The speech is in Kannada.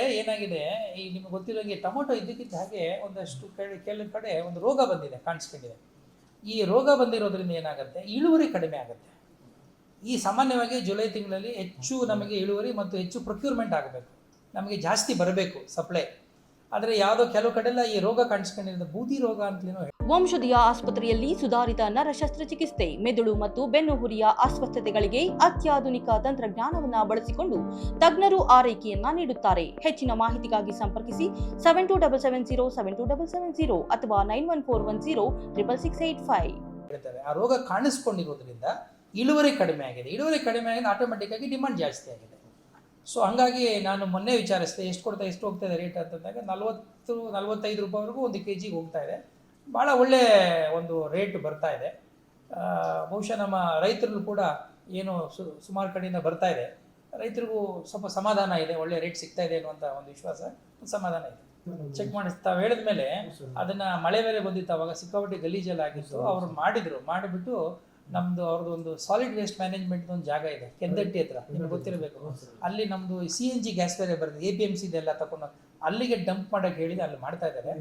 ಏನಾಗಿದೆ ಈ ನಿಮ್ಗೆ ಗೊತ್ತಿರೋಂಗೆ ಟೊಮೊಟೊ ಇದ್ದಕ್ಕಿದ್ದ ಹಾಗೆ ಒಂದಷ್ಟು ಕೆಲವು ಕಡೆ ಒಂದು ರೋಗ ಬಂದಿದೆ, ಕಾಣಿಸ್ಕೊಂಡಿದೆ. ಈ ರೋಗ ಬಂದಿರೋದ್ರಿಂದ ಏನಾಗುತ್ತೆ, ಇಳುವರಿ ಕಡಿಮೆ ಆಗುತ್ತೆ. ಈ ಸಾಮಾನ್ಯವಾಗಿ ಜುಲೈ ತಿಂಗಳಲ್ಲಿ ಹೆಚ್ಚು ನಮಗೆ ಇಳುವರಿ ಮತ್ತು ಹೆಚ್ಚು ಪ್ರೊಕ್ಯೂರ್ಮೆಂಟ್ ಆಗಬೇಕು, ನಮಗೆ ಜಾಸ್ತಿ ಬರಬೇಕು ಸಪ್ಲೈ. ಆದರೆ ಯಾವುದೋ ಕೆಲವು ಕಡೆಲ್ಲ ಈ ರೋಗ ಕಾಣಿಸ್ಕೊಂಡಿರೋದು ಬೂದಿ ರೋಗ ಅಂತಲೇನೋ. ವಂಶದಿಯ ಆಸ್ಪತ್ರೆಯಲ್ಲಿ ಸುಧಾರಿತ ನರ ಶಸ್ತ್ರಚಿಕಿತ್ಸೆ, ಮೆದುಳು ಮತ್ತು ಬೆನ್ನುಹುರಿಯ ಅಸ್ವಸ್ಥತೆಗಳಿಗೆ ಅತ್ಯಾಧುನಿಕ ತಂತ್ರಜ್ಞಾನವನ್ನು ಬಳಸಿಕೊಂಡು ತಜ್ಞರು ಆರೈಕೆಯನ್ನ ನೀಡುತ್ತಾರೆ. ಹೆಚ್ಚಿನ ಮಾಹಿತಿಗಾಗಿ ಸಂಪರ್ಕಿಸಿ 7277072770 ಅಥವಾ 9141066685. ಆ ರೋಗ ಕಾಣಿಸ್ಕೊಂಡಿರೋದ್ರಿಂದ ಇಳುವರಿ ಕಡಿಮೆ ಆಗಿದೆ. ಇಳುವರಿ ಕಡಿಮೆ ಆಗಿದೆ, ಆಟೋಮೆಟಿಕ್ ಆಗಿ ಡಿಮಾಂಡ್ ಜಾಸ್ತಿ ಆಗಿದೆ. ಸೊ ಹಂಗಾಗಿ ನಾನು ಮೊನ್ನೆ ವಿಚಾರಿಸಿದೆ, ಎಷ್ಟು ಹೋಗ್ತಾ ಇದೆ ರೇಟ್ ಅಂತಂದಾಗ 40-45 ರೂಪಾಯಿವರೆಗೂ ಒಂದು kg ಹೋಗ್ತಾ ಇದೆ. ಭಾಳ ಒಳ್ಳೆ ಒಂದು ರೇಟ್ ಬರ್ತಾ ಇದೆ. ಬಹುಶಃ ನಮ್ಮ ರೈತರು ಕೂಡ ಏನು ಸುಮಾರು ಕಡೆಯಿಂದ ಬರ್ತಾ ಇದೆ, ರೈತರಿಗೂ ಸ್ವಲ್ಪ ಸಮಾಧಾನ ಇದೆ, ಒಳ್ಳೆ ರೇಟ್ ಸಿಗ್ತಾ ಇದೆ ಅನ್ನುವಂಥ ಒಂದು ವಿಶ್ವಾಸ, ಸಮಾಧಾನ ಇದೆ. ಚೆಕ್ ಮಾಡಿ ತಾವು ಹೇಳಿದ ಮೇಲೆ ಅದನ್ನು ಮಳೆ ಬೇರೆ ಬಂದಿತ್ತು, ಅವಾಗ ಸಿಕ್ಕಾಪಟ್ಟೆ ಗಲೀಜೆಲ್ಲ ಆಗಿತ್ತು. ಅವ್ರು ಮಾಡಿಬಿಟ್ಟು ನಮ್ಮದು ಅವ್ರದ್ದು ಒಂದು ಸಾಲಿಡ್ ವೇಸ್ಟ್ ಮ್ಯಾನೇಜ್ಮೆಂಟ್ ಒಂದು ಜಾಗ ಇದೆ ಕೆಂದಟ್ಟಿ ಹತ್ರ, ನಿಮ್ಗೆ ಗೊತ್ತಿರಬೇಕು. ಅಲ್ಲಿ ನಮ್ಮದು CNG ಗ್ಯಾಸ್ ಬೇರೆ ಬರ್ತದೆ, APMC ಇದೆಲ್ಲ ತಗೊಂಡು ಅಲ್ಲಿಗೆ ಡಂಪ್ ಮಾಡೋಕ್ಕೆ ಹೇಳಿದೆ, ಅಲ್ಲಿ ಮಾಡ್ತಾ ಇದ್ದಾರೆ.